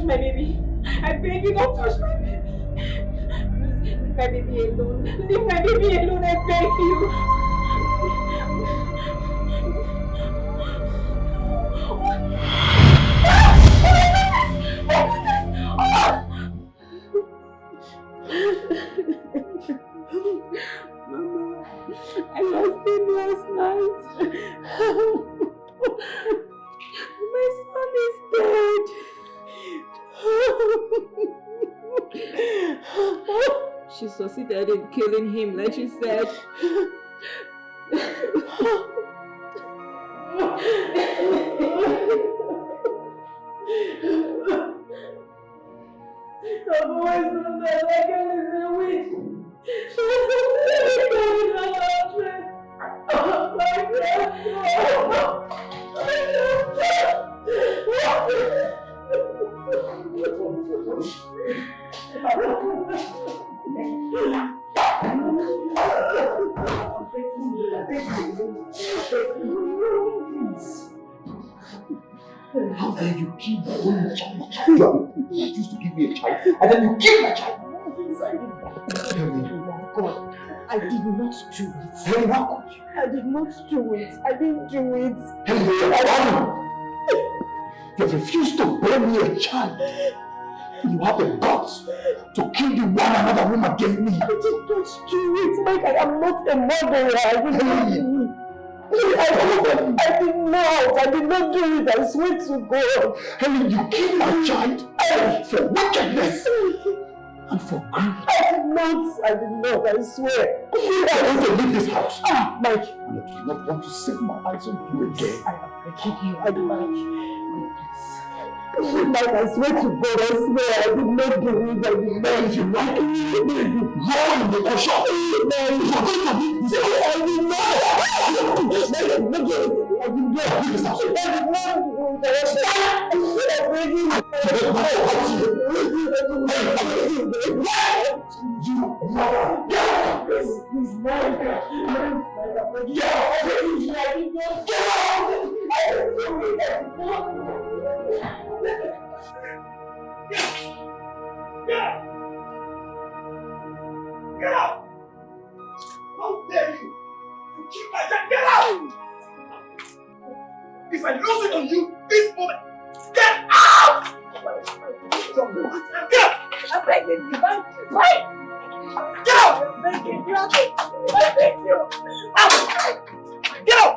my baby. I beg you, don't touch my baby. Please, leave my baby alone. Leave my baby alone, I beg you. Mama, I lost him last night. My son is dead. She succeeded in killing him, like she said. I've always known that my girl is a witch. She was succeeded in her husband. Oh my God. How dare you kill my only child? You refused to give me a child, and then you kill my child. Tell me. God, I did not do it. Hey, how could you? I did not do it. I didn't do it. Hey, you have refused to bear me a child. You have the guts to kill the one another woman gave me. I did not do it, Mike. I am not a murderer. I did not do it. I did not do it. I swear to God. Helen, you killed my child for wickedness and for greed. I did not, I swear. I want to leave this house. Mike. And I do not want to set my eyes on you again. I am begging you. Mike, I swear to God, I swear, I did not do it. I did not. If you like it, roll in the ocean. You're going to leave this house. I did not. I did not. Leave this house. I did not. Get out! How dare you! You keep my child! Get out! If I lose it on you this moment, get out! Get out! I'm begging you, Mike. Get out! I'm begging you. I'm begging you. Get out!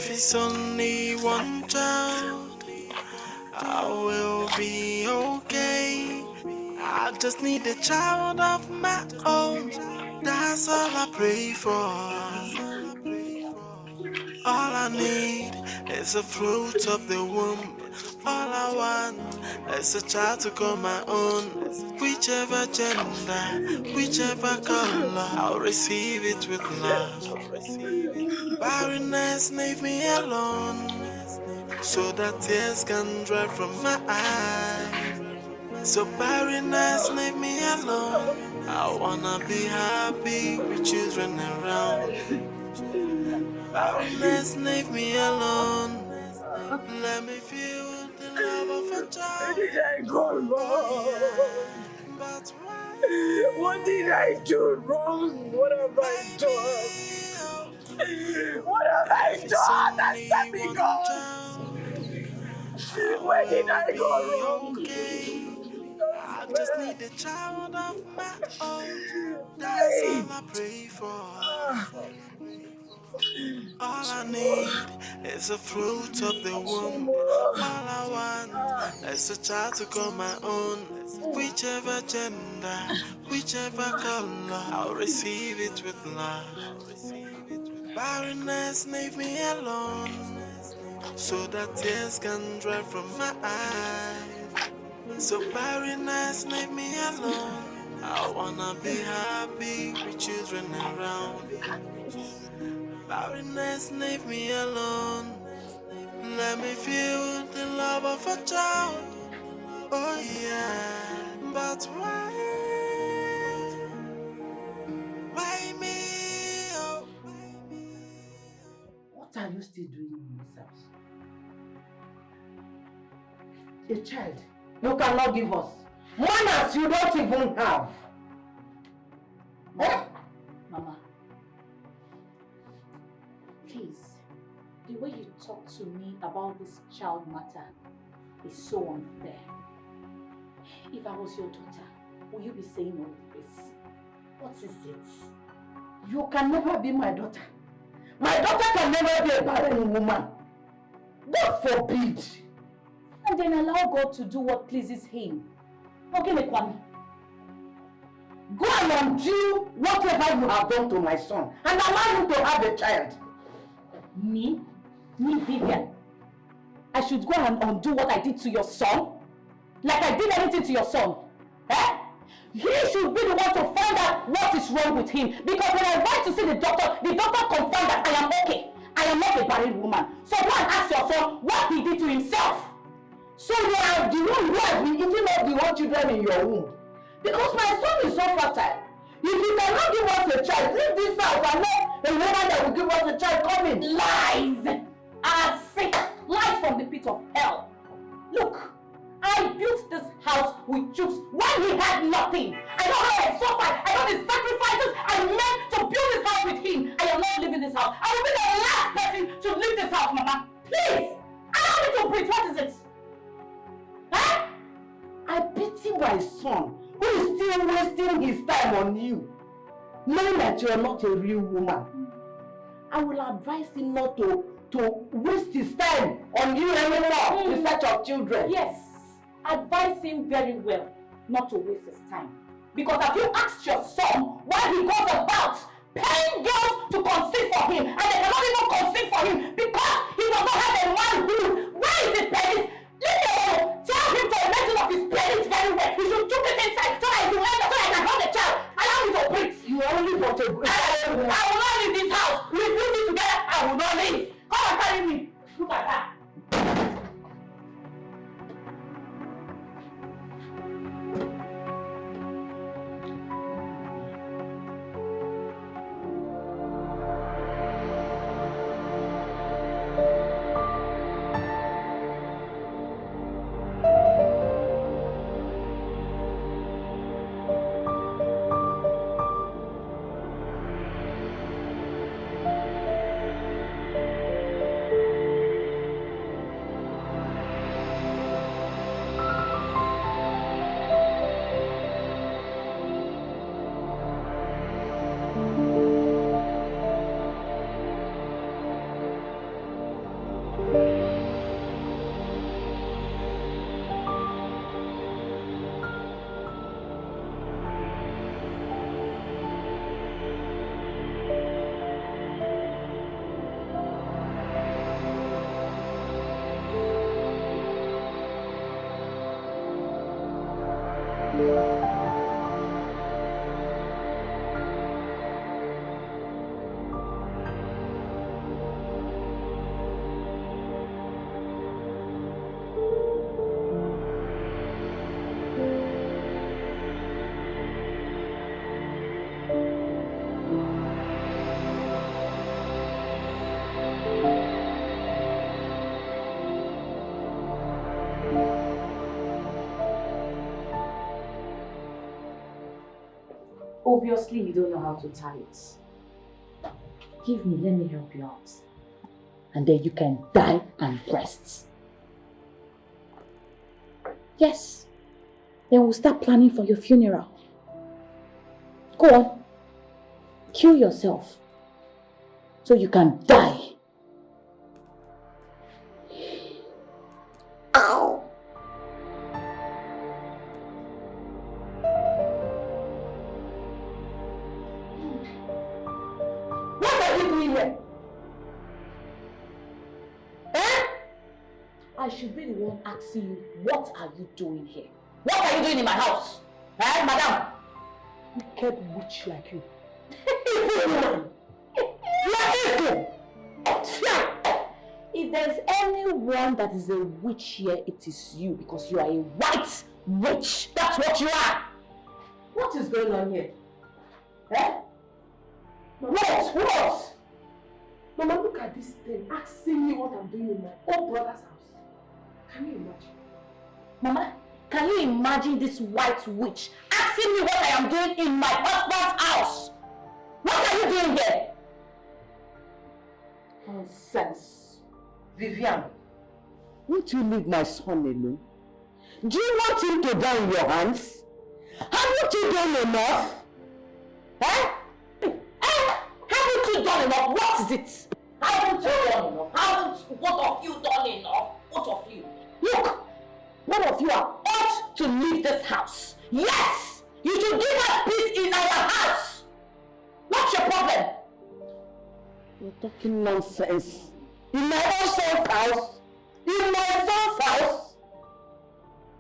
It's only one child, I will be okay. I just need a child of my own, that's all I pray for. All I need is the fruit of the womb. All I want is a child to call my own. Whichever gender, whichever color, I'll receive it with love. Barrenness, leave me alone, so that tears can dry from my eyes. So barrenness, leave me alone. I wanna be happy with children around. Barrenness, leave me alone. Let me feel the love of a child. Where did I go wrong? But why? What did I do wrong? What have I done? What have I done that set me go? Where did I go wrong? I just need a child of my own. That's all I pray for. All I need is the fruit of the womb. All I want is a child to call my own. Whichever gender, whichever color, I'll receive it with love. Barrenness, leave me alone, so that tears can dry from my eyes. So barrenness, leave me alone. I wanna be happy with children around. Barrenness, leave me alone. Let me feel the love of a child. Oh yeah, but why me? Oh. What are you still doing in this house? A child you cannot give us. One as you don't even have. Mama, Mama, please, the way you talk to me about this child matter is so unfair. If I was your daughter, would you be saying all of this? What is it? You can never be my daughter. My daughter can never be a barren woman. God forbid. And then allow God to do what pleases Him. Okay, Kwame. Go and undo whatever you have done to my son and allow him to have a child. Me? Me, Vivian? I should go and undo what I did to your son? Like I did anything to your son? Eh? He should be the one to find out what is wrong with him. Because when I went to see the doctor confirmed that I am okay. I am not a barren woman. So go and ask your son what he did to himself. So you are the one who has been eating up the one children in your womb. Because my son is so fertile. If you cannot give us a child, leave this house and let a woman that will give us a child come in. Lies! I say lies from the pit of hell. Look, I built this house with Jukes when he had nothing. I know how I suffered. I know the sacrifices I made to build this house with him. I am not leaving this house. I will be the last person to leave this house, Mama. Please! Allow me to breathe. What is it? Huh? I pity my son who is still wasting his time on you, knowing that you are not a real woman. I will advise him not to waste his time on you anymore in search of children. Yes, advise him very well not to waste his time. Because have you asked your son why he goes about paying girls to conceive for him and they cannot even conceive for him because he does not have a man who, where is his penis? Leave me alone. Tell him to measure of his penis very well. He should took it inside so that he will end up so that I can hold the child. Allow me to breathe. You only want to breathe. I will not leave this house. We build it together. I will not leave. Come and carry me. Look at that. Obviously, you don't know how to tie it. Give me, let me help you out. And then you can die and rest. Yes. Then we'll start planning for your funeral. Go on. Kill yourself. So you can die. Ow! What are you doing here? Eh? I should be the one asking you, what are you doing here? What are you doing in my house? Eh, madam? Wicked witch like you. Evil woman! You're evil! If there's anyone that is a witch here, it is you, because you are a white witch. That's what you are. What is going on here? Eh? What? Mama, look at this thing, asking me what I'm doing in my own brother's house. Can you imagine? Mama, can you imagine this white witch asking me what I am doing in my husband's house? What are you doing here? Nonsense. Vivian, won't you leave my son alone? Do you want him to die in your hands? Haven't you done enough? Eh? Haven't you done enough? What is it? Haven't you done enough? Haven't both of you done enough? Both of you. Look, both of you are ought to leave this house. Yes! You should give us peace in our house. What's your problem? You're talking nonsense. In my own son's house? In my son's house?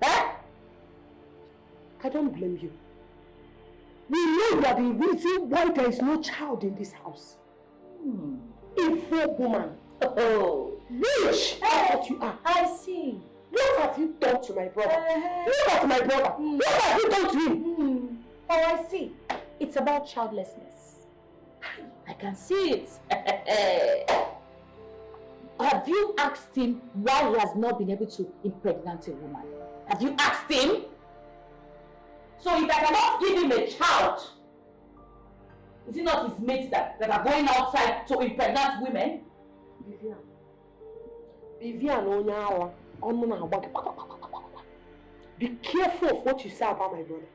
Eh? I don't blame you. We know that the reason why there is no child in this house. Evil woman. Oh. Witch! That's what you are. I see. What have you done to my brother? Look at my brother. What have you done to him? Oh, I see. It's about childlessness. I can see it. Have you asked him why he has not been able to impregnate a woman? Have you asked him? So if I cannot give him a child, is it not his mates that are going outside to impregnate women? Vivian, be careful of what you say about my brother.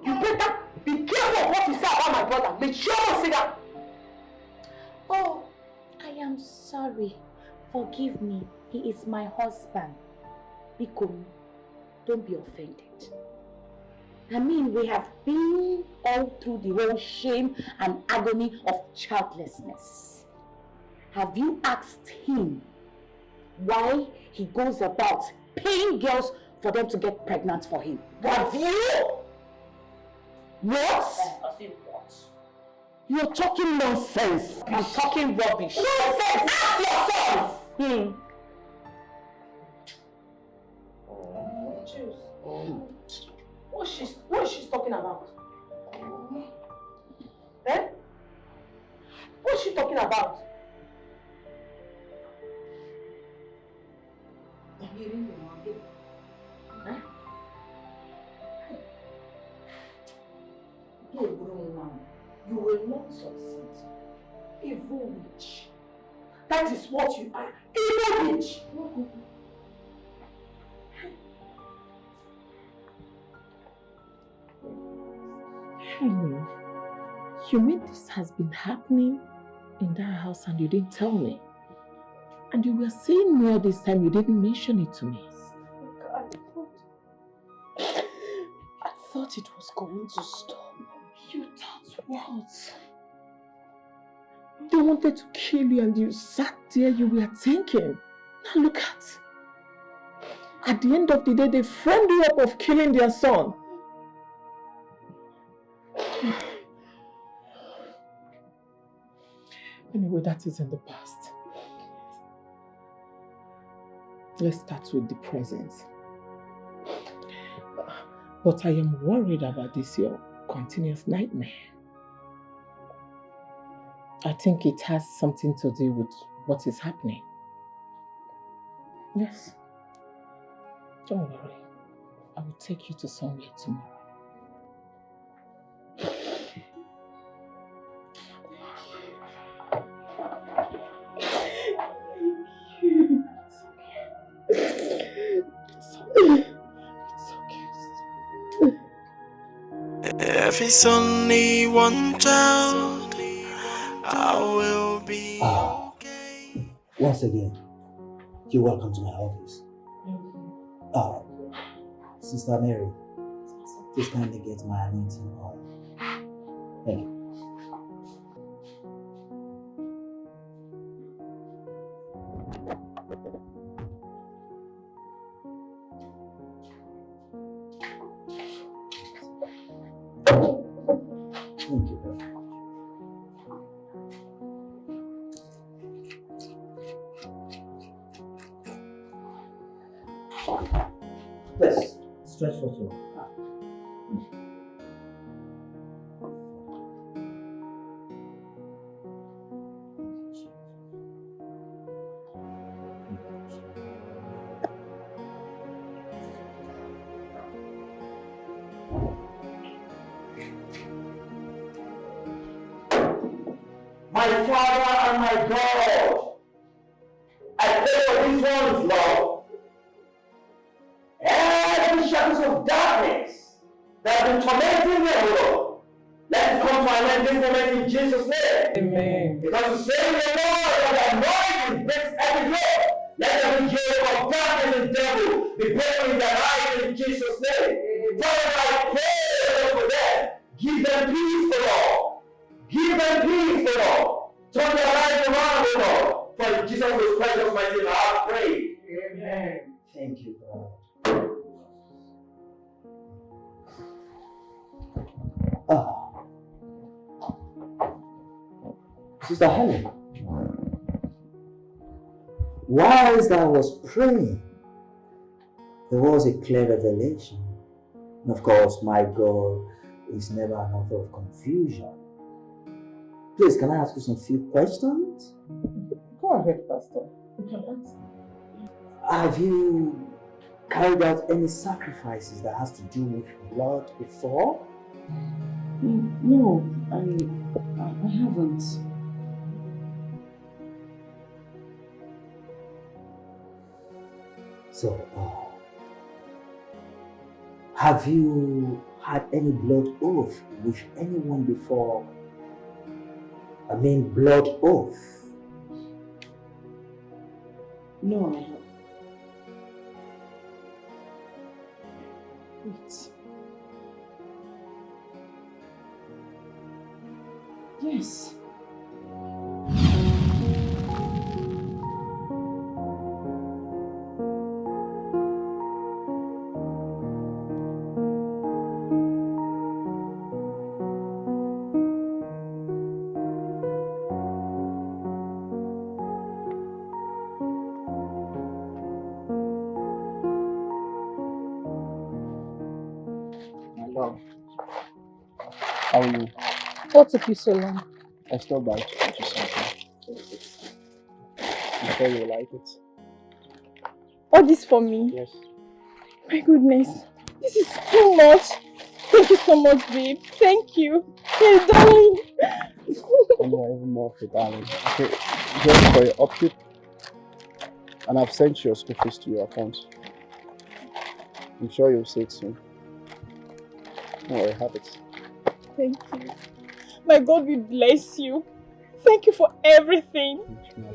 You better be careful of what you say about my brother. Make sure you say that. Oh, I am sorry. Forgive me. He is my husband. Biko, don't be offended. I mean, we have been all through the whole shame and agony of childlessness. Have you asked him why he goes about paying girls for them to get pregnant for him? Have you? What? You're talking nonsense. I'm talking rubbish. Nonsense! Ask yourself! What is she talking about? Eh? What is she talking about? You will not succeed. Evil witch. That is what you are. Evil witch. Hello. You mean this has been happening in that house and you didn't tell me? And you were saying me all this time, you didn't mention it to me. I thought it was going to stop. You thought what? They wanted to kill you and you sat there, you were thinking. Now look at the end of the day, they framed you up of killing their son. Anyway, that is in the past. Let's start with the present. But I am worried about this, your continuous nightmare. I think it has something to do with what is happening. Yes. Don't worry. I will take you to somewhere tomorrow. If it's only one child, I will be okay. Once again, you're welcome to my office. Sister Mary, please kindly get my anointing oil. Thank you. Stretch photo. My Father and my God, I pray for these ones, Lord. Every shadows of darkness that have been tormenting them, Lord, let it come to an end this moment in Jesus' name. Amen. Because you say in the Lord that anointing breaks every yoke. Let every yoke of darkness and devil be broken in their lives in Jesus' name. Father, I pray for them. Give them peace, Lord. Give them peace, Lord. Turn their lives around, Lord. For in Jesus' precious mighty name, I pray. Amen. Thank you, God. Sister Helen, whilst I was praying, there was a clear revelation. And of course, my God is never an author of confusion. Please, can I ask you some few questions? Go ahead, Pastor. You can answer. Have you carried out any sacrifices that has to do with blood before? No, I haven't. So, have you had any blood oath with anyone before? I mean, blood oath. No, I haven't. Wait. Yes. How are you? What took you so long? I stopped by to get you something. I'm sure you will like it. All this for me? Yes. My goodness. This is too much. Thank you so much, babe. Thank you. Hey, darling. And you are even more for darling. Okay, just for your upkeep. And I've sent your school fees to your account. I'm sure you'll see it soon. Don't worry, have it. Thank you. My God will bless you. Thank you for everything.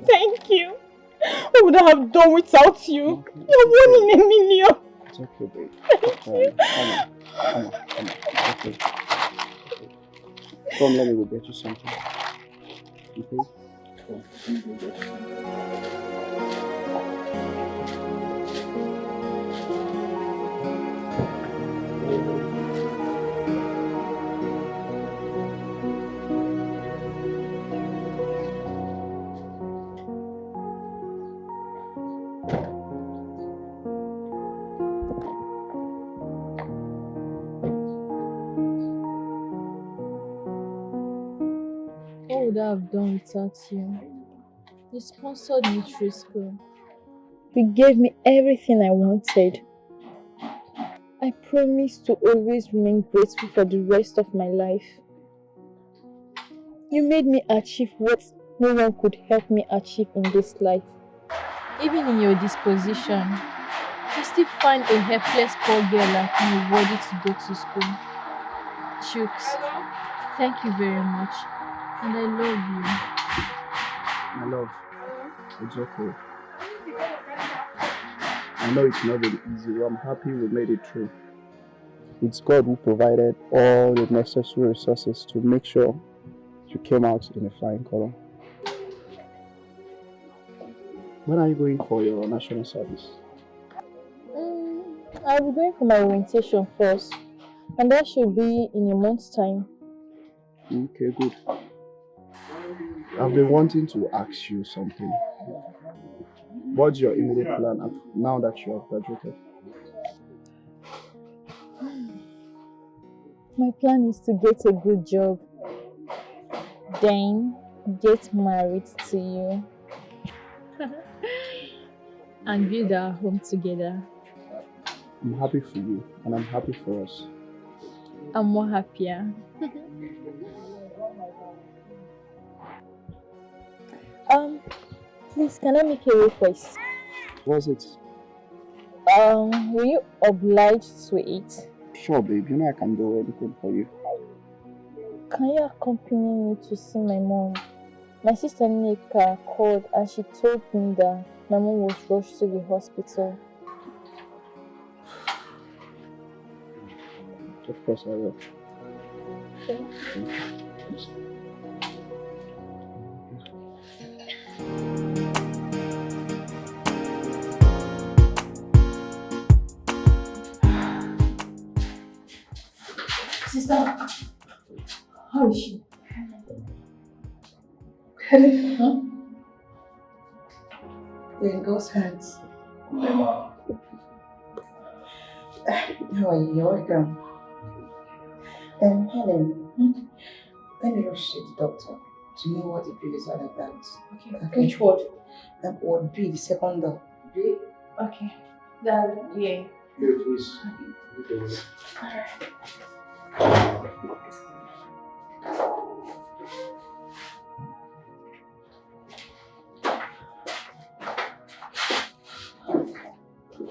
Thank you. What would I have done without you? You're one in a million. It's okay, babe. Thank you. Come on. It's okay. Come, let me go get you something. Okay? Come, let me go get you something. What would I have done without you? You sponsored me through school. You gave me everything I wanted. I promise to always remain grateful for the rest of my life. You made me achieve what no one could help me achieve in this life. Even in your disposition, you still find a helpless poor girl like me worthy to go to school. Chooks, thank you very much. And I love you. My love, it's okay. I know it's not very easy, but I'm happy we made it through. It's God who provided all the necessary resources to make sure you came out in a flying color. When are you going for your national service? I'll be going for my orientation first, and that should be in a month's time. Okay, good. I've been wanting to ask you something. What's your immediate plan now that you have graduated? My plan is to get a good job, then get married to you, and build our home together. I'm happy for you, and I'm happy for us. I'm more happier. Please, can I make a request? What's it? Will you oblige to it? Sure, babe. You know I can do anything for you. Can you accompany me to see my mom? My sister Nika called and she told me that my mom was rushed to the hospital. Of course I will. Okay. Sister, how is she? Huh? We're in God's hands. Mama. How are you? You're welcome. Helen, let me rush to the doctor to know what the bill is all about. Okay. Which ward? Ward B, the second door. B? Okay. That, yeah. Here, please. Alright.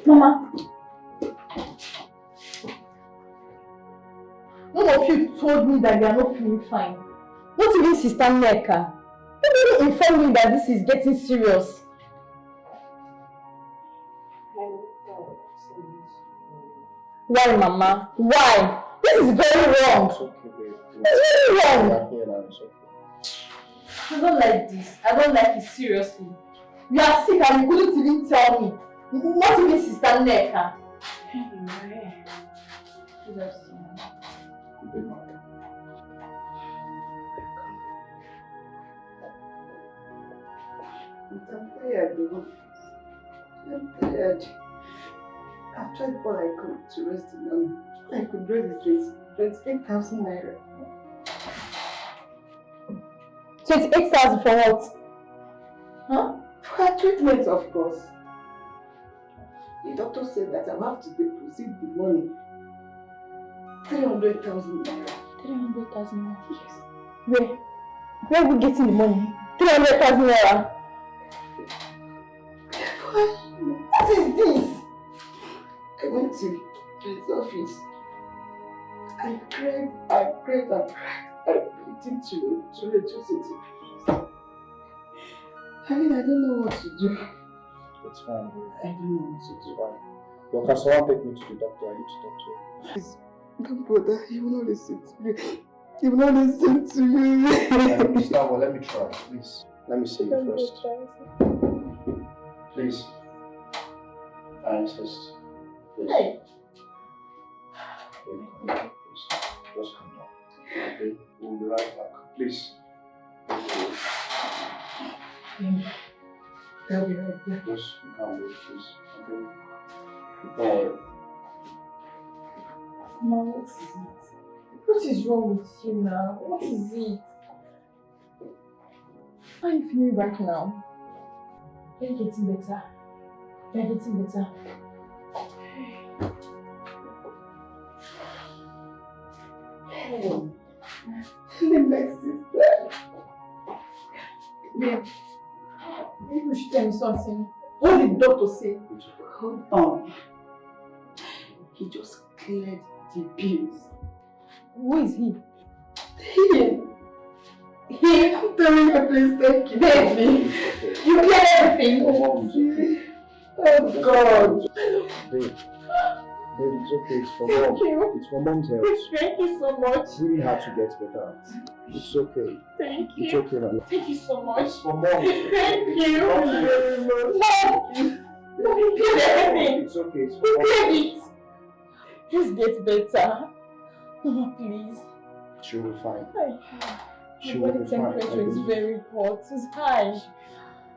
Mama. None of you told me that you are not feeling fine. Not even Sister Neka. You didn't inform me that this is getting serious. Why, Mama? Why? This is very wrong. It's okay, babe. It's very wrong. I'm here now, it's okay. I don't like this. I don't like it seriously. You are sick and you couldn't even tell me. Not even Sister Neka. Anyway. I'm tired, though. I'm tired. I've tried all I could to raise the money. I could raise it 28,000 naira. 28,000 for what? Huh? For her treatment, of course. The doctor said that I'll have to deposit the money. 300,000 naira. 300,000 naira? Yes. Where are we getting the money? 300,000 naira? What is this? I went to his office. I prayed and prayed. I begged him to reduce it. I mean, I don't know what to do. It's fine, babe. I don't know what to do. It's fine. Well, can someone take me to the doctor? I need to talk to him. Please, don't bother. He will not listen to me. He will not listen to me. Gustavo, let me try, please. Let me see you first. Please. I insist. Please. Hey. Please. Just come down. Okay? We'll be right back. Please. I'll be right back. Just come with, please. Okay? Don't worry. Mom, what is it? What is wrong with you now? What is it? How are you feeling right now? Are you getting better? You're getting better. Oh, my sister. Babe, maybe you should tell me something. What did the doctor say? Hold on. He just cleared the bills. Who is he? He, I'm telling you, please thank you. Baby, you cleared everything. Oh God. Babe, it's okay. It's for Thank mom. you. It's for mom's health. Thank you so much. It's really hard to get better. It's okay. Thank you. It's okay, man. Thank you so much. It's for mom. Thank you. Mom, You cleared everything. it's okay. It's You for mom. cleared it. Just get better. Mama, please. She'll be fine. My She will body be fine. I temperature is believe. very hot. It's high.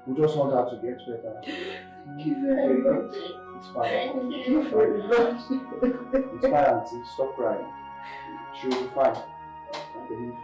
We just want her to get better. Thank you very much. It's fine. Thank you. Very much. It's fine, auntie. Stop crying. She'll be fine. I believe.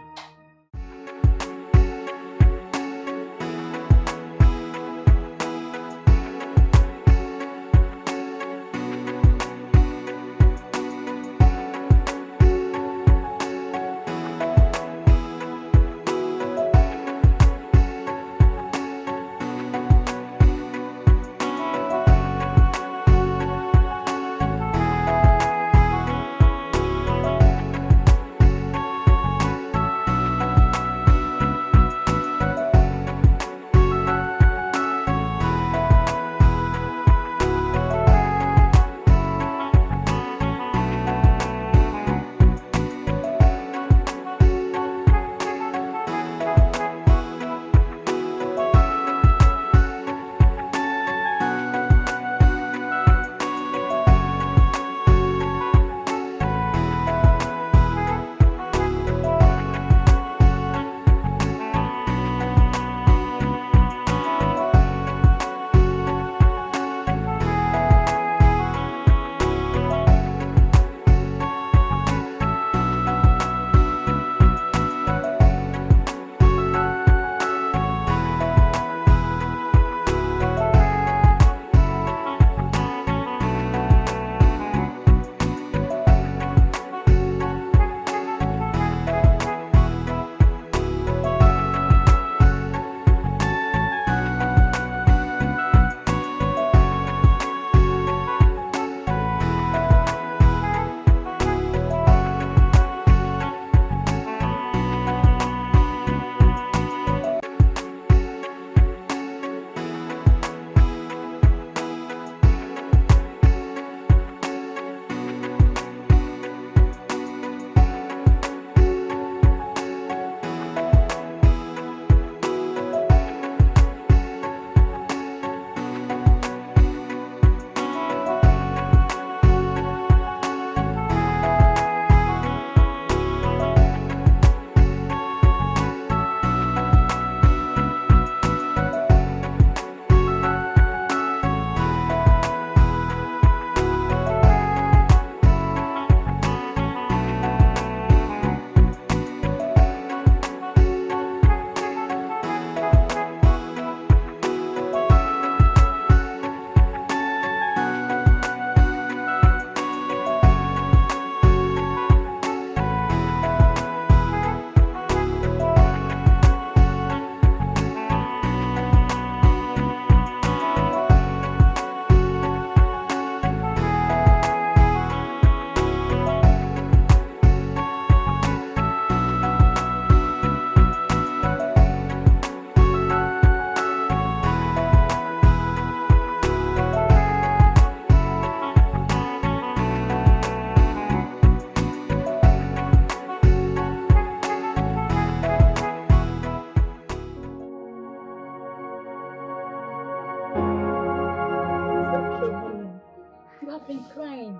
been crying.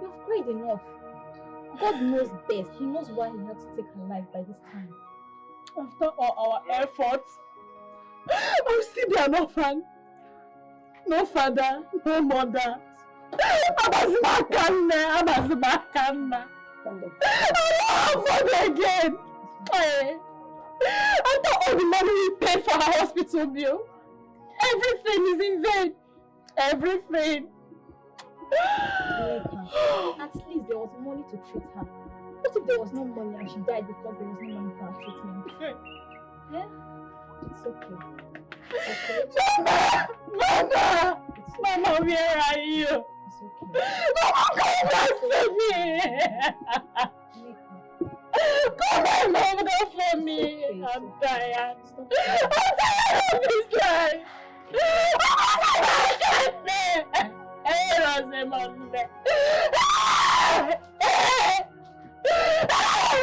You've cried enough. God knows best. He knows why he had to take her life by this time. After all our efforts, I'll still be an orphan. No father, no mother. Abazmakana. I don't have money again. After all the money we paid for her hospital bill, everything is in vain. Everything. At least there was money to treat her. What if there was no money and she died because there was no money for her treatment? Yeah? It's okay. Okay? Mama! Mama, where are you? It's okay. Mama, come back to me! Come on, Mama, go for me! Okay, I'm tired. Stop. I'm tired of this life! Oh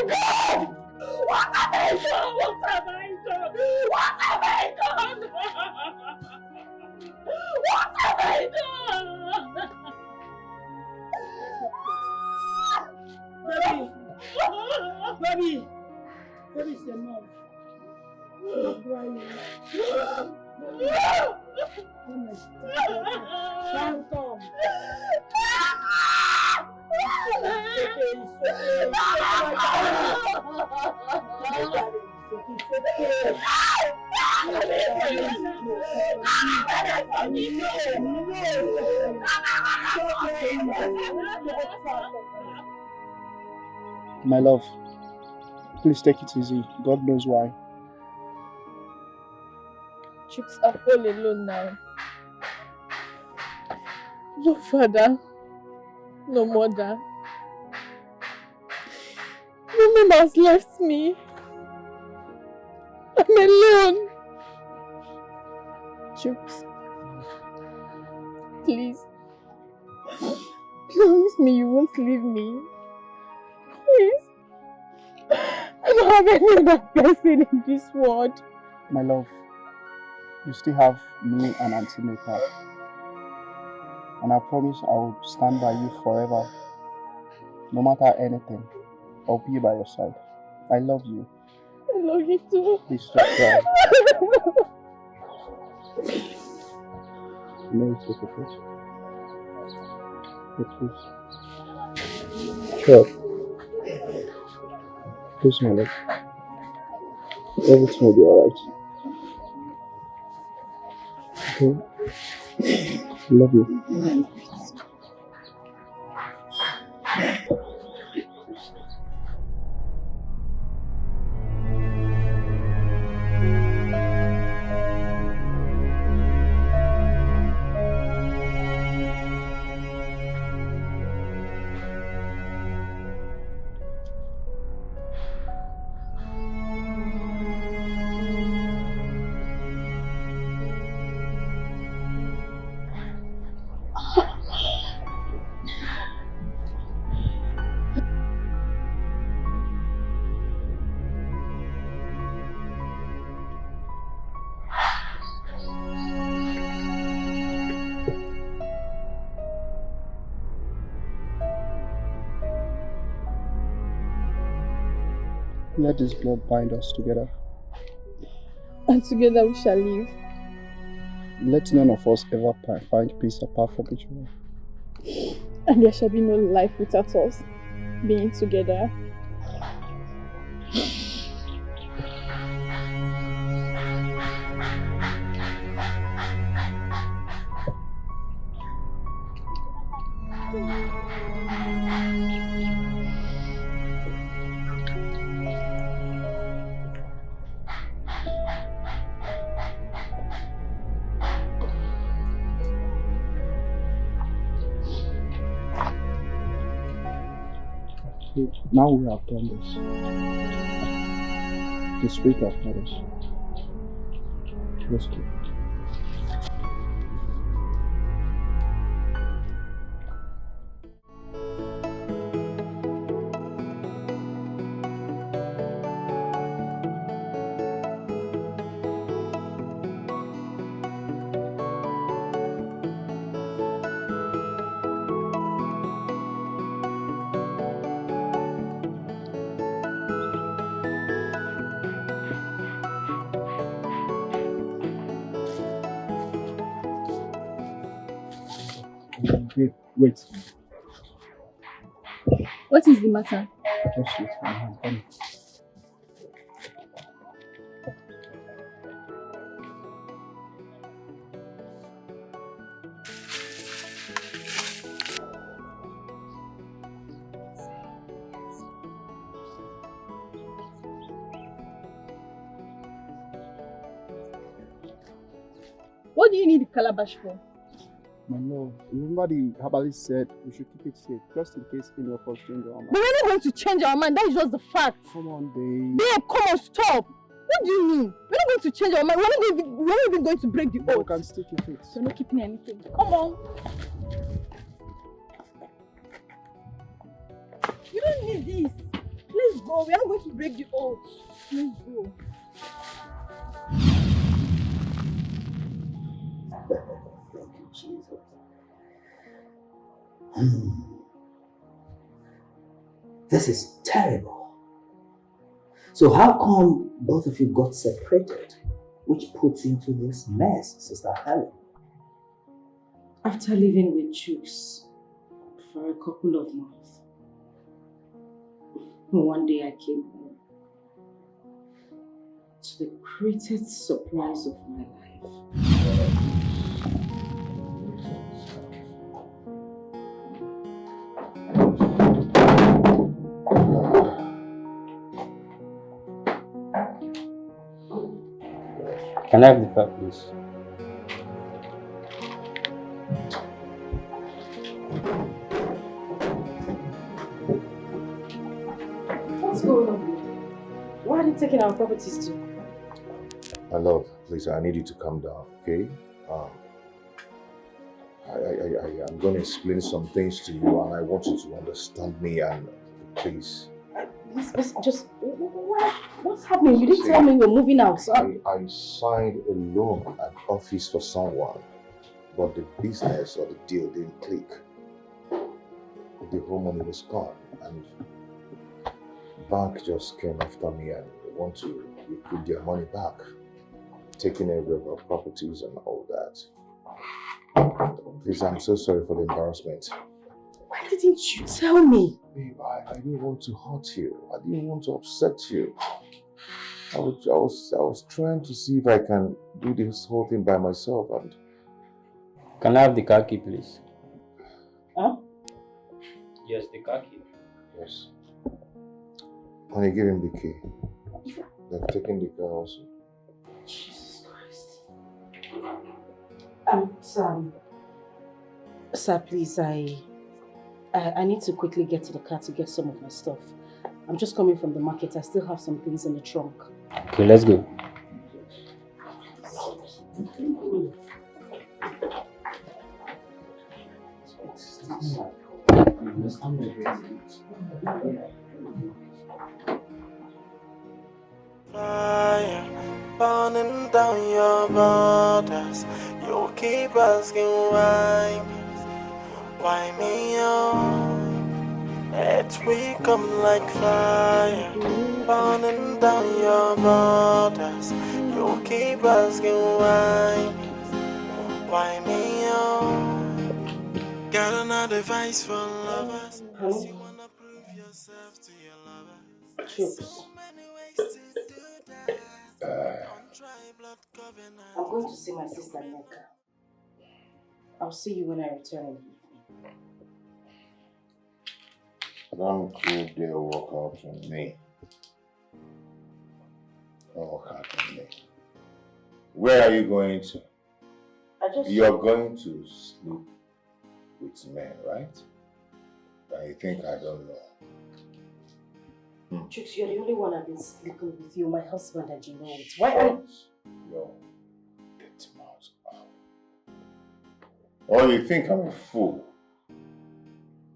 God! What have I done? What have I done? What have I done? What have I done? Baby, it's enough. Stop crying. Calm down. My love, please take it easy. God knows why. Chooks are all alone now. No father, no mother. No mom has left me. I'm alone. Chooks, please. Promise me you won't leave me. Please. I don't have any other person in this world. My love, you still have me and Auntie Meka. And I promise I will stand by you forever. No matter anything, I'll be by your side. I love you. I love you too. Please stop crying. No, it's okay, please. Please. Sure. Please, my love. Everything will be alright. Okay? I love you. Let this blood bind us together. And together we shall live. Let none of us ever find peace apart from each other. And there shall be no life without us being together. Now we have done this. The Spirit has taught us. Let's go. Wait. What is the matter? Just wait. I'm coming. What do you need the calabash for? My love, remember the herbalist said we should keep it safe, just in case any of us change our mind. But we're not going to change our mind, that is just the fact. Come on, babe. Babe, come on, stop. What do you mean? We're not going to change our mind, we're not even going to break the oath. You can still keep it. You're not keeping anything. Come on. You don't need this. Let's go, we are not going to break the oath. Let's go. Thank you, Jesus. This is terrible. So how come both of you got separated, which puts you into this mess, Sister Helen? After living with Chooks for a couple of months, One day I came home to the greatest surprise of my life. Can I have the file, please? What's going on? Why are they taking our properties too? My love, please, I need you to calm down, okay? I'm going to explain some things to you, and I want you to understand me, and please. Just what's happening? You didn't tell me you're moving out. So I signed a loan at office for someone, but the business or the deal didn't click. The whole money was gone, and the bank just came after me and they want to recoup their money back, taking away of our properties and all that. Please, I'm so sorry for the embarrassment. Why didn't you tell me? Babe, I didn't want to hurt you. I didn't want to upset you. I was trying to see if I can do this whole thing by myself. And Can I have the car key, please? Huh? Yes, the car key. yes. When you give him the key, they're taking the car also. Jesus Christ. Sir, please, I need to quickly get to the car to get some of my stuff. I'm just coming from the market. I still have some things in the trunk. Okay, let's go. Fire burning down your borders. You keep asking why me on? It will come like fire burning down your borders. You keep asking why me on? Got another advice for lovers. You wanna prove yourself to your lovers. Chips. I'm going to see my sister Neka. I'll see you when I return in the evening. Don't you dare walk out on me. Don't walk out on me. Where are you going to? You're going to sleep with men, right? I think I don't know. Chooks, you're the only one I've been sleeping with you, my husband, and you know it. Why are Yo, get him out. Oh, you think I'm a fool?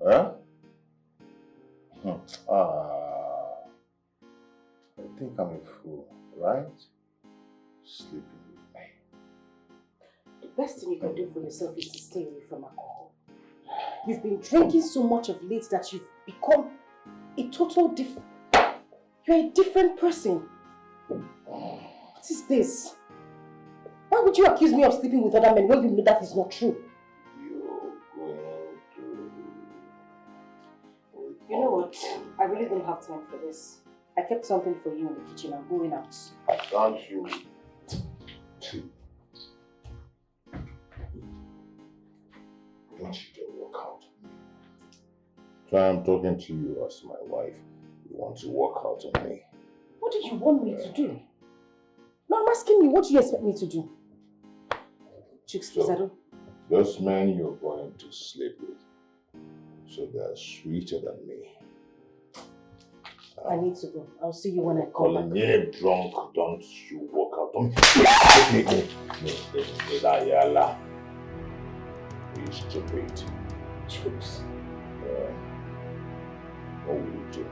Huh? I think I'm a fool, right? Sleeping with me. The best thing you can do for yourself is to stay away from alcohol. You've been drinking so much of late that you've become a total different... You're a different person. What is this? Why would you accuse me of sleeping with other men when you know that is not true? You're going to... You know what? I really don't have time for this. I kept something for you in the kitchen. I'm going out. Don't you? Don't you dare walk out. So I'm talking to you as my wife. You want to walk out on me. What did you want me to do? No, I'm asking you, what do you expect me to do? Chicks, please, I don't... Those men you're going to sleep with, so they're sweeter than me. I need to go. I'll see you when I come Calling back. me drunk, don't you walk out on me. No, you stupid. Chooks. What will you do?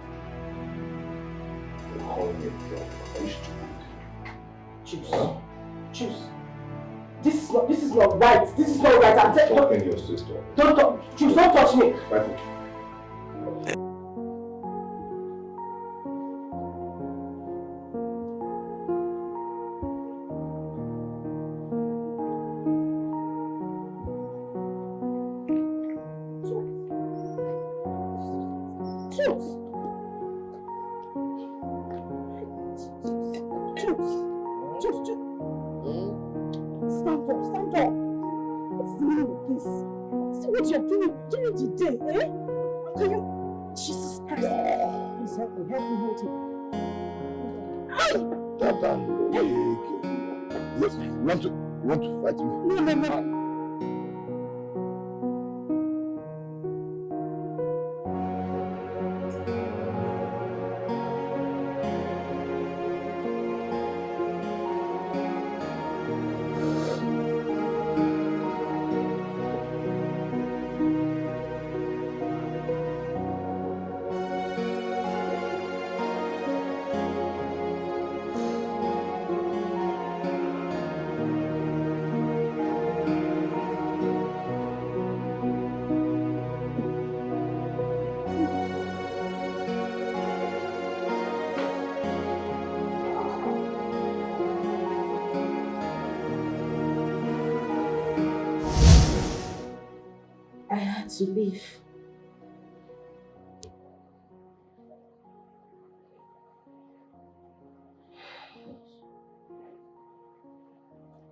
You're calling me drunk. Are you stupid? Chooks. Chooks. This is not right. This is not right. I'm talking to your sister. Don't touch. Chooks, don't touch me. Right. Just. Stand up, stand up. What's the meaning of this? See what you're doing during the day, eh? How can you? Jesus Christ. Please help me hold him. Listen, you want to fight me? No. To leave.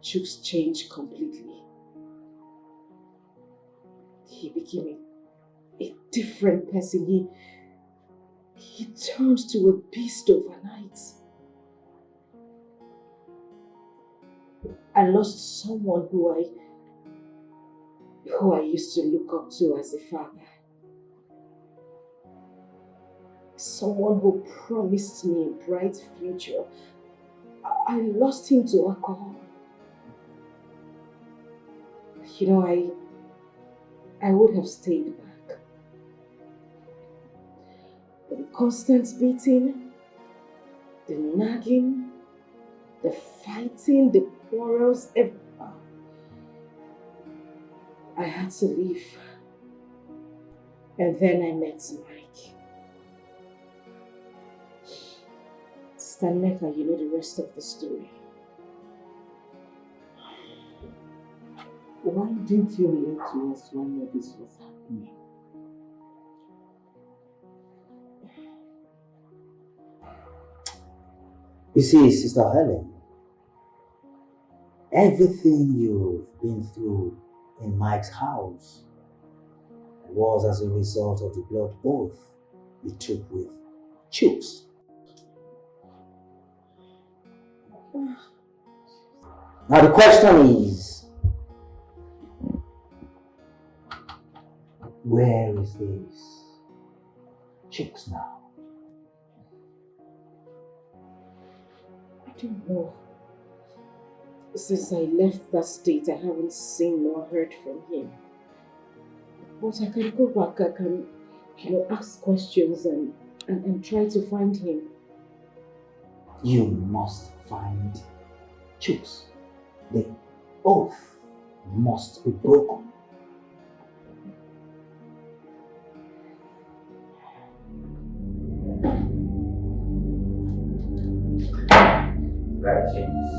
Chooks changed completely. He became a different person. He turned to a beast overnight. I lost someone who I used to look up to as a father. Someone who promised me a bright future. I lost him to alcohol. You know, I would have stayed back. But the constant beating, the nagging, the fighting, the quarrels, I had to leave. And then I met Mike. Stanleka, you know the rest of the story. Why didn't you relate to us when all this was happening? You see, Sister Helen, everything you've been through in Mike's house was as a result of the blood oath you took with Chooks. Now the question is, where is this Chooks now? I don't know. Since I left that state, I haven't seen or heard from him. But I can go back, I can, ask questions and try to find him. You must find Chooks. The oath must be broken. Right, James.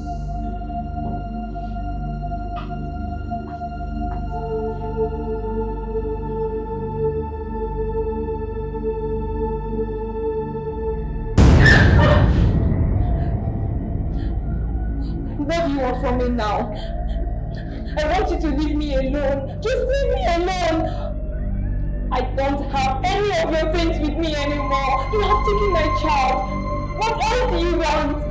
What do you want from me now? I want you to leave me alone. Just leave me alone. I don't have any of your things with me anymore. You have taken my child. What else do you want?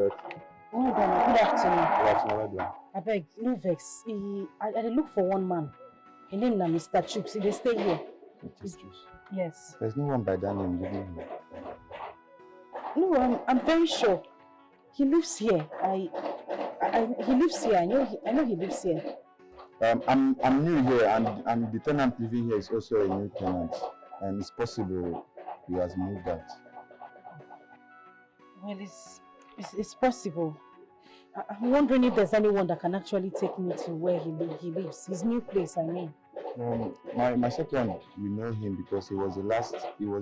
Good afternoon. Good afternoon. I beg, no vex. I look for one man. His name is Mr. Chuks. They stay here. Yes. There's no one by that name living here. No, I'm very sure. He lives here. He lives here. I know he lives here. I'm new here, and the tenant living here is also a new tenant, and it's possible he has moved out. Well, it's possible. I'm wondering if there's anyone that can actually take me to where he lives, his new place, I mean. My second, we know him because he was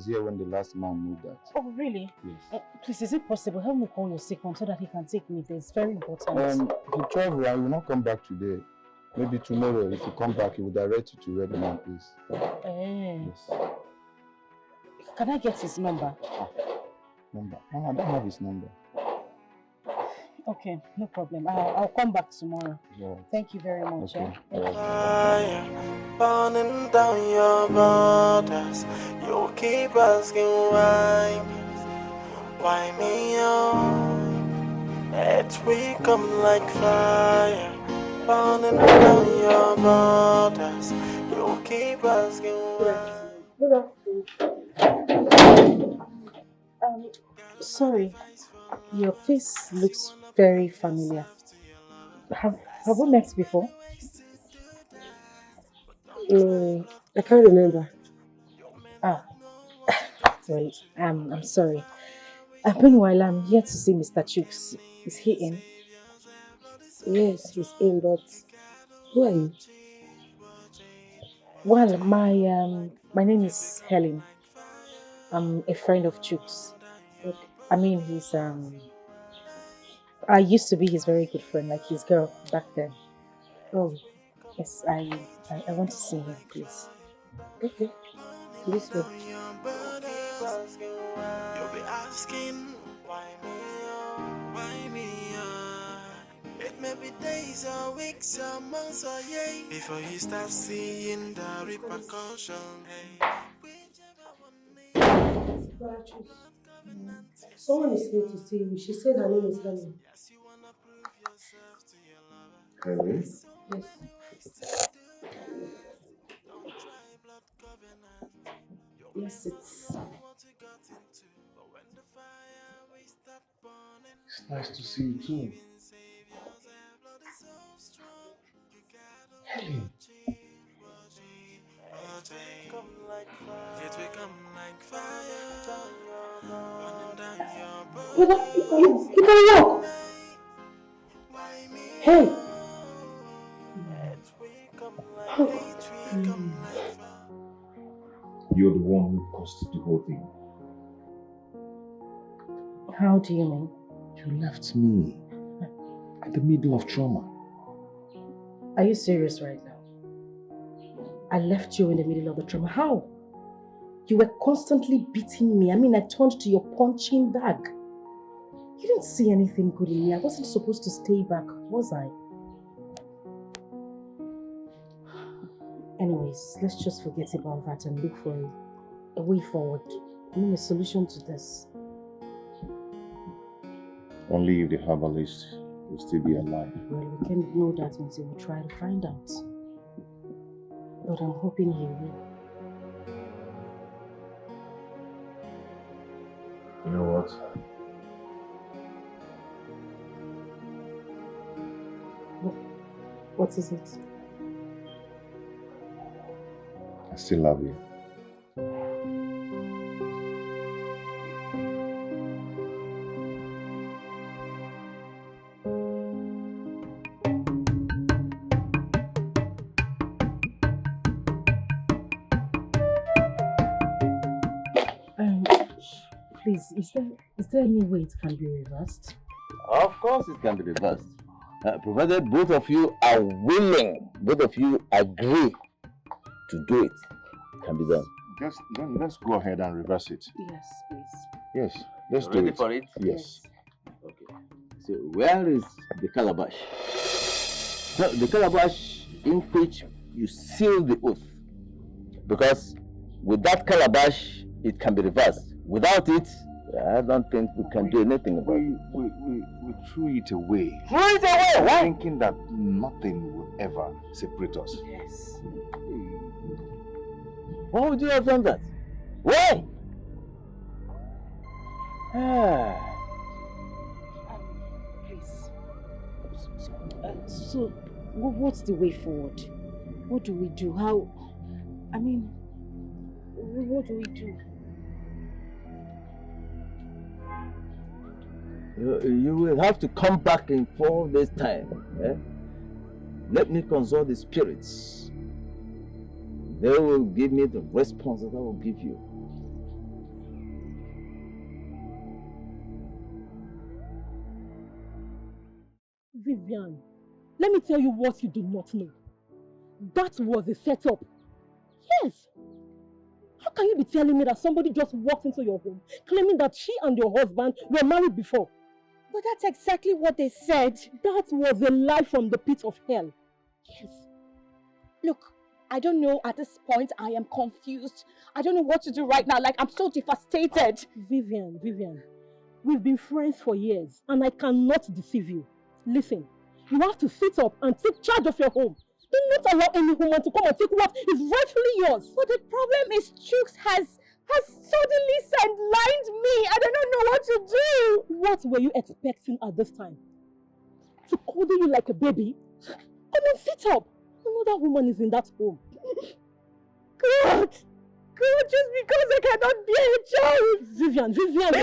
here when the last man moved out. Oh, really? Yes. Please, is it possible? Help me call your second so that he can take me there. It's very important. He travel and he will not come back today. Maybe tomorrow, if you come back, he will direct you to where the man is. Yes. Can I get his number? Number? No, I don't have his number. Okay, no problem. I'll come back tomorrow. Yeah. Thank you very much. Okay. Fire burning down your borders. You keep asking why me on? It will come like fire burning down your borders. You keep asking why. Sorry, your face looks very familiar. Have we met before? No, I can't remember. Well, I'm sorry. Meanwhile, I'm here to see Mr. Chuks. Is he in? Yes, he's in, but who are you? Well, my name is Helen. I'm a friend of Chuks. I mean, I used to be his very good friend, like his girl back then. Oh, yes, I want to see him, please. Okay, this way. You'll be asking why me? It may be days or weeks or months or years before you start seeing the repercussion. Someone is here to see you. She said her name is Helen. Helen? Yes. Yes, It's nice to see you too. Helen. You can walk. Hey. You're the one who caused the whole thing. How do you mean? You left me at the middle of trauma. Are you serious right now? I left you in the middle of the trauma. How? You were constantly beating me. I mean, I turned to your punching bag. You didn't see anything good in me. I wasn't supposed to stay back, was I? Anyways, let's just forget about that and look for a way forward. I mean, a solution to this. Only if the herbalist will still be alive. Well, we can't know that until we try to find out. But I'm hoping he will. You know what? What is it? I still love you. Please, is there any way it can be reversed? Of course it can be reversed. Provided both of you are willing, both of you agree to do it, it can be done. Let's go ahead and reverse it. Yes, please. Yes, let's do Ready it. for it? Yes. Okay. So where is the calabash? So the calabash in which you seal the oath. Because with that calabash, it can be reversed. Without it, I don't think we can do anything about it. We threw it away. Throw it away! Why? Thinking that nothing would ever separate us. Yes. Why would you have done that? Why? Please. So, what's the way forward? What do we do? How? I mean, what do we do? You will have to come back in 4 days' time. Eh? Let me consult the spirits. They will give me the response that I will give you. Vivian, let me tell you what you do not know. That was a setup. Yes. How can you be telling me that somebody just walked into your home, claiming that she and your husband were married before? But that's exactly what they said. That was a lie from the pit of hell. Yes. Look, I don't know at this point. I am confused. I don't know what to do right now. Like, I'm so devastated. Vivian, we've been friends for years and I cannot deceive you. Listen, you have to sit up and take charge of your home. Do not allow any woman to come and take what is rightfully yours. But the problem is Chooks has suddenly sidelined me. I don't know what to do. What were you expecting at this time? To cuddle you like a baby? Come on, sit up. Another woman is in that home. God, just because I cannot bear a child. Vivian. Just because I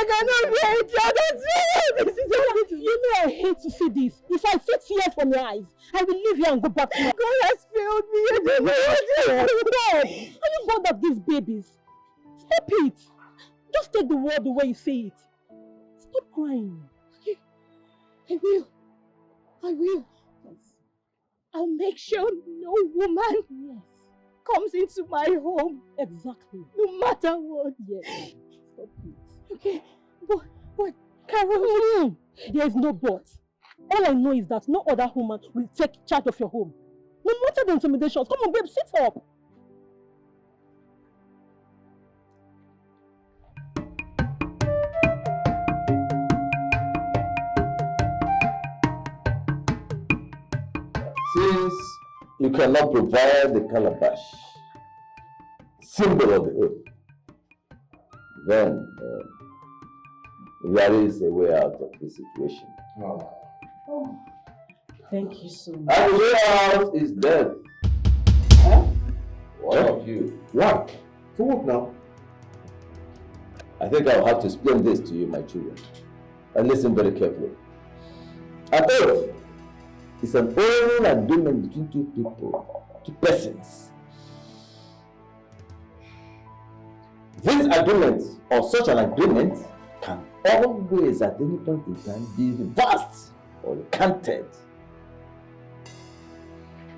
cannot bear a child. That's it. You know I hate to see this. If I see tears from your eyes, I will leave here and go back to my... God has failed me. I don't know what to do. Stop. Are you bothered of these babies? Stop it. Just take the word the way you say it. Stop crying. Okay. I will. Yes. I'll make sure no woman comes into my home. Exactly. No matter what. Yes. Stop it. Okay. But Carol. There is no but. All I know is that no other woman will take charge of your home. No matter the intimidations. Come on, babe, sit up. Since you cannot provide the calabash, symbol of the earth, then there is a way out of this situation. Oh, thank you so much. And the way out is death. Huh? One of you. What? For what now? I think I'll have to explain this to you, my children. And listen very carefully. An oath is an oral agreement between two people, two persons. This agreement, or such an agreement, can always at any point in time be reversed or recanted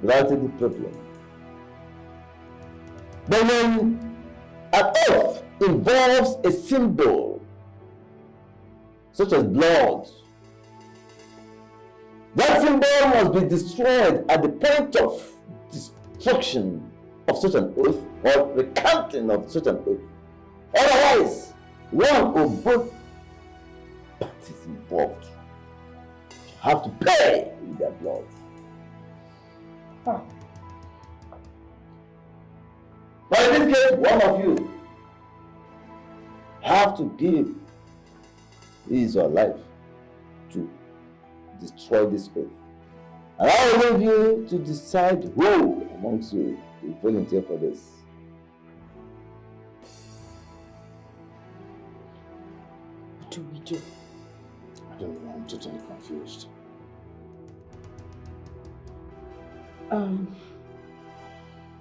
without any problem. But when an oath involves a symbol such as blood, that symbol must be destroyed at the point of destruction of such an oath or recanting of such an oath. Otherwise, one or both parties involved have to pay with their blood. But in this case, one of you have to give his or her life to destroy this oath. And I will leave you to decide who amongst you will volunteer for this. What do we do? I don't know, I'm totally confused.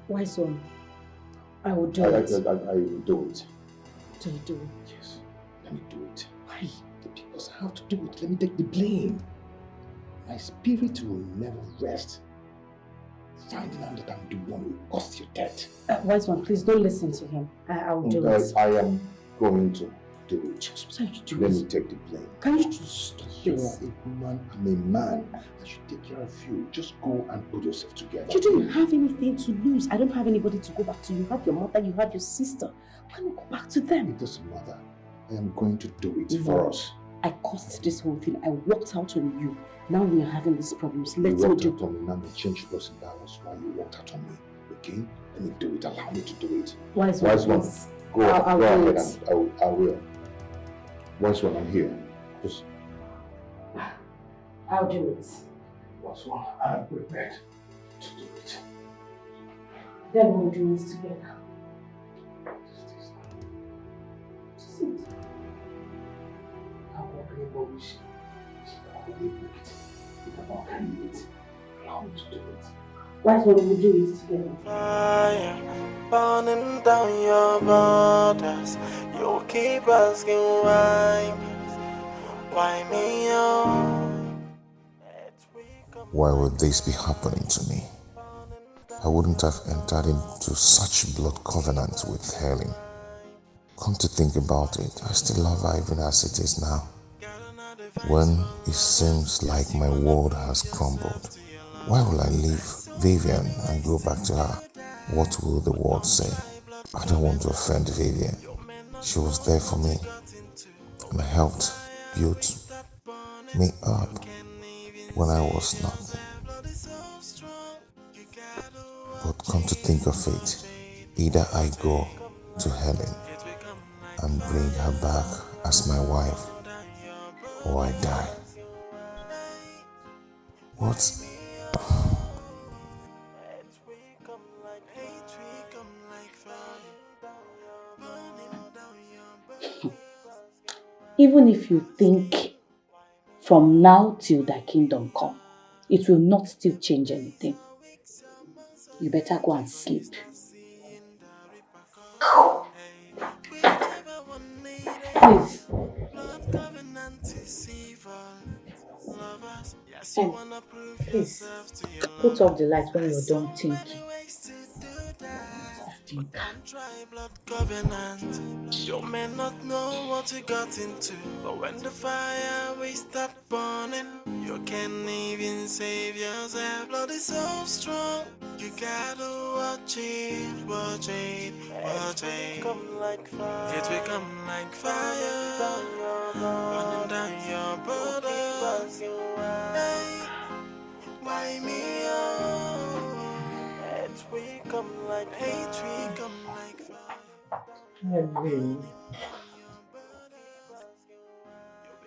Wise one, I will do I it. will do it. Do you do it? Yes, let me do it. Why? Because I have to do it. Let me take the blame. My spirit will never rest. Finding out that I'm the one who caused your death. Wise one, please don't listen to him. I will do it. I am going to do it. Do Let it. me take the blame. Can you just stop You this? are a woman, I'm a man. I should take care of you. Just go and put yourself together. You don't have anything to lose. I don't have anybody to go back to. You have your mother, you have your sister. Why not go back to them? It doesn't matter. I am going to do it for us. I caused this whole thing. I walked out on you. Now we are having these problems. Let's you go walked do. out on me. Now the change goes in balance. Why you walked out on me? Okay? Let me do it. Allow me to do it. Wise one. Go I'll ahead. do And it. I will. Wise one, I'm here. Just. I'll do it. Wise one, I'm prepared to do it. Then we'll do it together. Just it. I won't be able to Allow me to do it. Why don't we do it together? Fire burning down your borders. You keep asking why me? Why would this be happening to me? I wouldn't have entered into such blood covenant with Helen. Come to think about it, I still love her even as it is now. When it seems like my world has crumbled, why will I leave Vivian and go back to her? What will the world say? I don't want to offend Vivian. She was there for me and helped build me up when I was nothing. But come to think of it, either I go to Helen and bring her back as my wife, or I die. What? Even if you think from now till thy kingdom come, it will not still change anything. You better go and sleep. Please. Please, put off the light when you're done thinking. You may not know what you got into, but when the fire will start burning, you can't even save yourself. Blood is so strong, you gotta watch it, watch it, watch it. It will come like fire, burning down your borders. Why me? It will come like hate, will come like fire.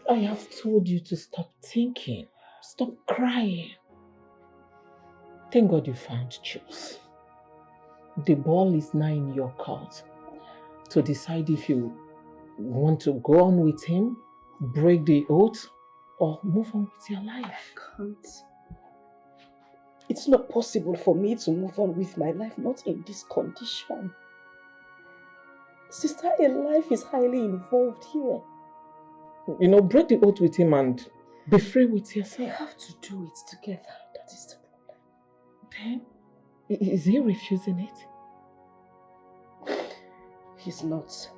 I have told you to stop thinking. Stop crying. Thank God you found Jules. The ball is now in your court to decide if you want to go on with him, break the oath, or move on with your life. I can't. It's not possible for me to move on with my life, not in this condition. Sister, a life is highly involved here. You know, break the oath with him and be free with yourself. We have to do it together. That is the problem. Then, is he refusing it? He's not.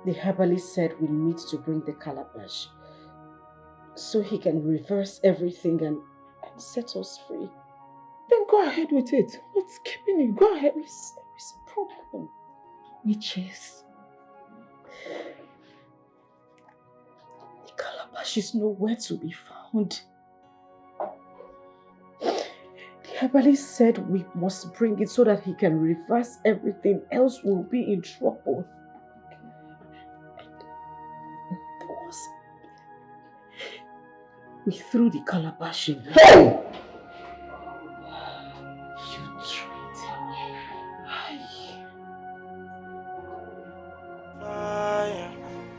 The herbalist said we need to bring the calabash so he can reverse everything and set us free. Then go ahead with it. What's keeping you? Go ahead. There is a problem. Which is? The calabash is nowhere to be found. The herbalist said we must bring it so that he can reverse everything, else we'll be in trouble. We threw the calabash in. Hey! You tricked Fire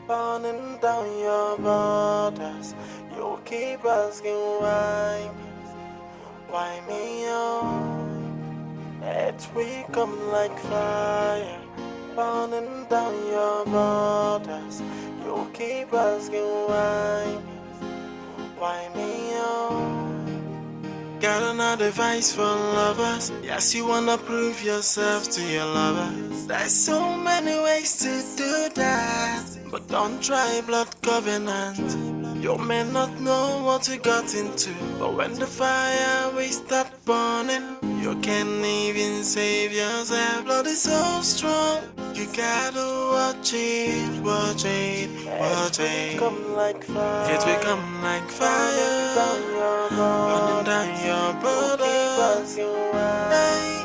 burning down your borders. You keep asking why me? It will come like fire burning down your borders. You keep asking why me? Got another advice for lovers. Yes, you wanna prove yourself to your lovers. There's so many ways to do that, but don't try blood covenant. You may not know what you got into, but when the fire will start burning, you can't even save yourself. Blood is so strong, you gotta watch it, watch it, watch it. It will come like fire, it will come like fire, burning down your borders. Hey,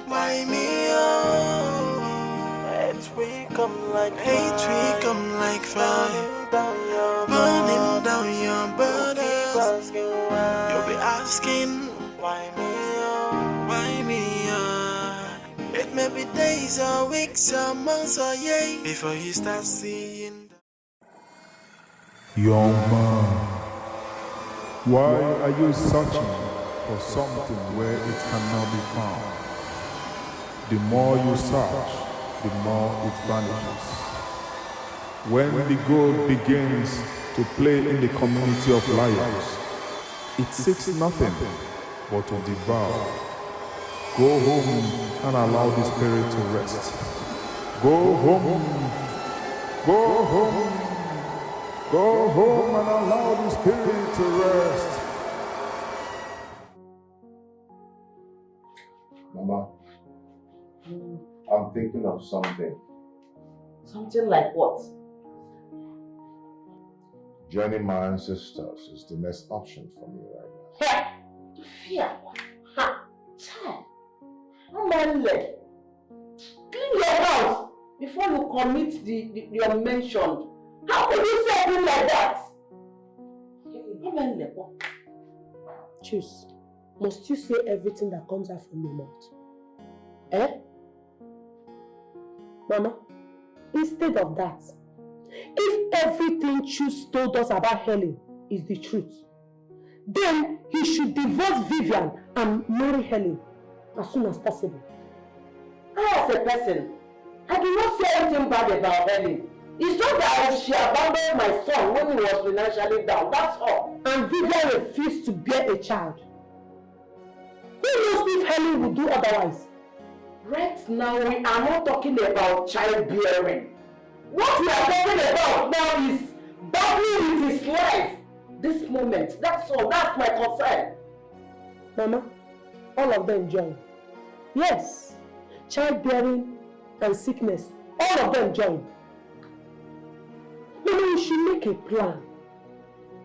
why me? It will come like fire, it will come like fire, burning down your borders. You'll be asking, why me? Why me? It may be days or weeks or months or years before you start seeing. Young man, why are you searching for something where it cannot be found? The more you search, the more it vanishes. When the gold begins to play in the community of liars, it seeks nothing but to devour. Go home and allow the spirit to rest. Go home, go home, go home and allow the spirit to rest. Mama, I'm thinking of something. Something like what? Joining my ancestors is the next option for me right now. Fear? Ha! Child! Amanle! Clean your house before you commit the unmentioned. How could you say something like that? Amanle! Choose. Must you say everything that comes out from your mouth? Eh? Mama, instead of that, if everything Choose told us about Helen is the truth, then he should divorce Vivian and marry Helen as soon as possible. I, as a person, I do not say anything bad about Helen. It's just that she abandoned my son when he was financially down, that's all. And Vivian refused to bear a child. Who knows if Helen will do otherwise? Right now, we are not talking about childbearing. What we are talking about now is battling with his life. This moment, that's all, that's my concern. Mama, all of them join. Yes, childbearing and sickness, all of them join. Mama, we should make a plan.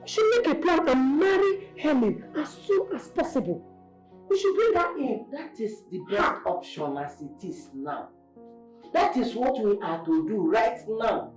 We should make a plan and marry Helen as soon as possible. We should bring her in. That is the best option as it is now. That is what we are to do right now.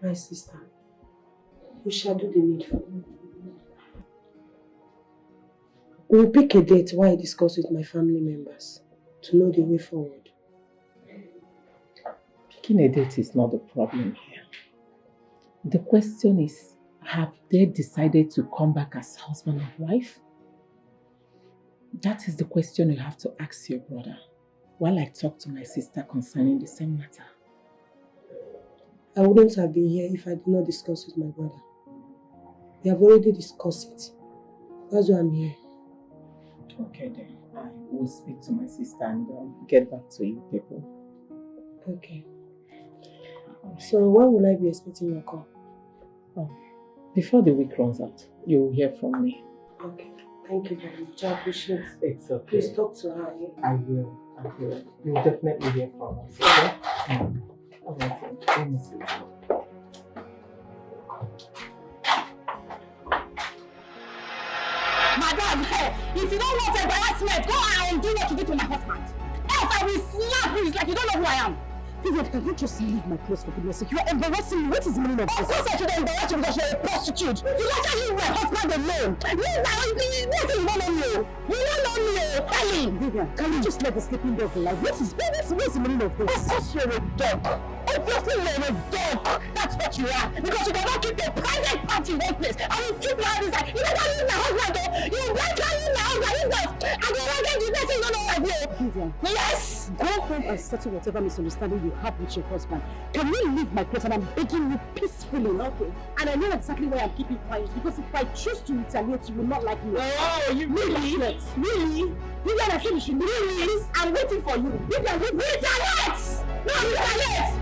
My sister, we shall do the needful. We will pick a date while I discuss with my family members to know the way forward. Picking a date is not the problem here. The question is, have they decided to come back as husband and wife? That is the question you have to ask your brother while I talk to my sister concerning the same matter. I wouldn't have been here if I did not discuss with my brother. We have already discussed it. That's why I'm here. Okay then, I will speak to my sister and get back to you people. Okay. So when will I be expecting your call? Before the week runs out, you will hear from me. Okay. Thank you very much. I appreciate it. It's okay. Please talk to her. I will. You will definitely hear from us. Okay? Let me see. Madam, hey, if you don't want embarrassment, go out and do what you did to my husband. Else I will slap you. It's like you don't know who I am. Vivian, can you just leave my place for goodness sake? You are embarrassing me. What is the meaning of this? Of course I should embarrass you because you're a prostitute. You let her leave my husband alone. You don't know me. You don't know me. Helen. Vivian, can you just let the sleeping dog alive? What's the meaning of this? Of course you're a dog. Obviously you're a dog. That's what you are. Because you cannot keep a private party in one place. I will keep my inside. You never leave my husband though. You better leave my husband. If not, I will not get you message on my view. Vivian. Yes! Go home and settle whatever misunderstanding you have with your husband. Can you leave my place and I'm begging you peacefully, okay? And I know exactly why I'm keeping quiet, because if I choose to retaliate, you will not like me. Oh, you really? Really? Vivian, I said you should really? I'm waiting for you. Vivian, retaliate! No, retaliate!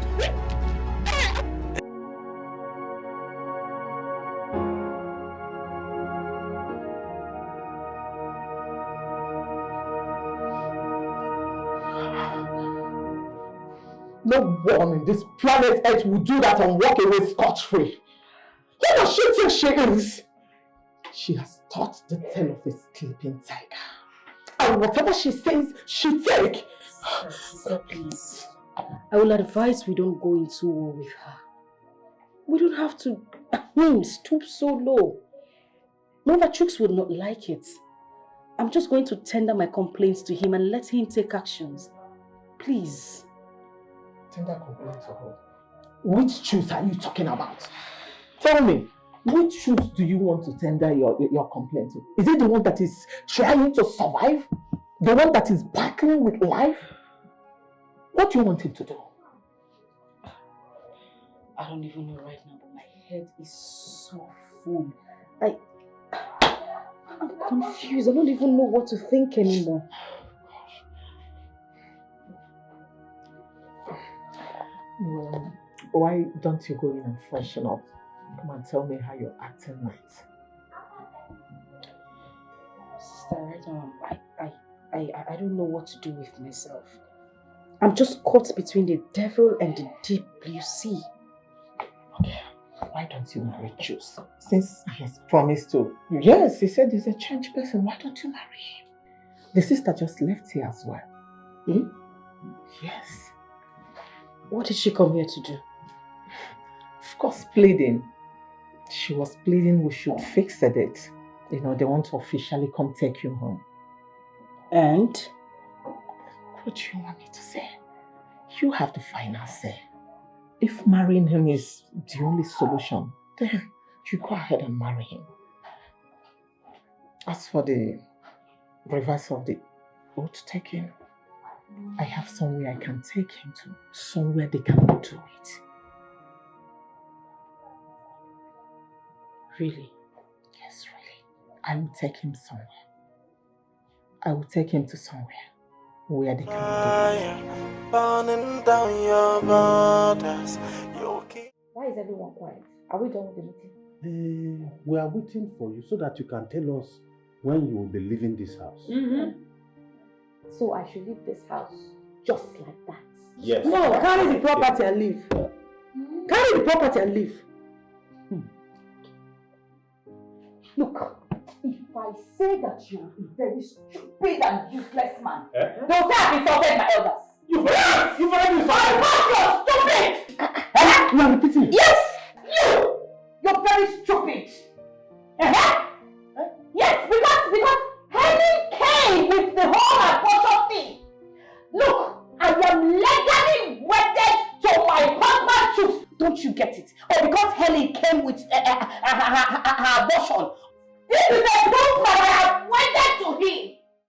No one in this planet Earth will do that and walk away scot-free. Who does she think she is? She has taught the tale of a sleeping tiger. And whatever she says, she take. Sister, please. I will advise we don't go into war with her. We don't have to stoop so low. Novatrix would not like it. I'm just going to tender my complaints to him and let him take actions. Please. Tender complaint to her? Which truth are you talking about? Tell me, which truth do you want to tender your complaint to? Is it the one that is trying to survive? The one that is battling with life? What do you want him to do? I don't even know right now, but my head is so full. I'm confused. I don't even know what to think anymore. Well, why don't you go in and freshen up? Come and tell me how you're acting right. Sister, right now, I don't know what to do with myself. I'm just caught between the devil and the deep blue sea. Okay, why don't you marry Juice? Since he has promised to. Yes, he said he's a changed person. Why don't you marry him? The sister just left here as well. Hmm? Yes. What did she come here to do? Of course, pleading. She was pleading we should fix it. You know, they want to officially come take you home. And? What do you want me to say? You have the final say. If marrying him is the only solution, then you go ahead and marry him. As for the reverse of the oath taking, I have somewhere I can take him to. Somewhere they cannot do it. Really? Yes, really. I will take him somewhere. I will take him to somewhere where they cannot do it. Burning down your borders. Why is everyone quiet? Are we done with the meeting? We are waiting for you so that you can tell us when you will be leaving this house. Mm-hmm. So I should leave this house just like that? Yes. No, carry the property and leave. Carry the property and leave. Look, if I say that you're a very stupid and useless man, don't say I've insulted my elders. You've heard me I thought you're stupid! You are repeating? Yes! You're very stupid! Yes, because Helen came with the whole abortion thing. Look, I am legally wedded to my husband's truth. Don't you get it? Or because Helen came with her abortion. This is a proof that I am wedded to him.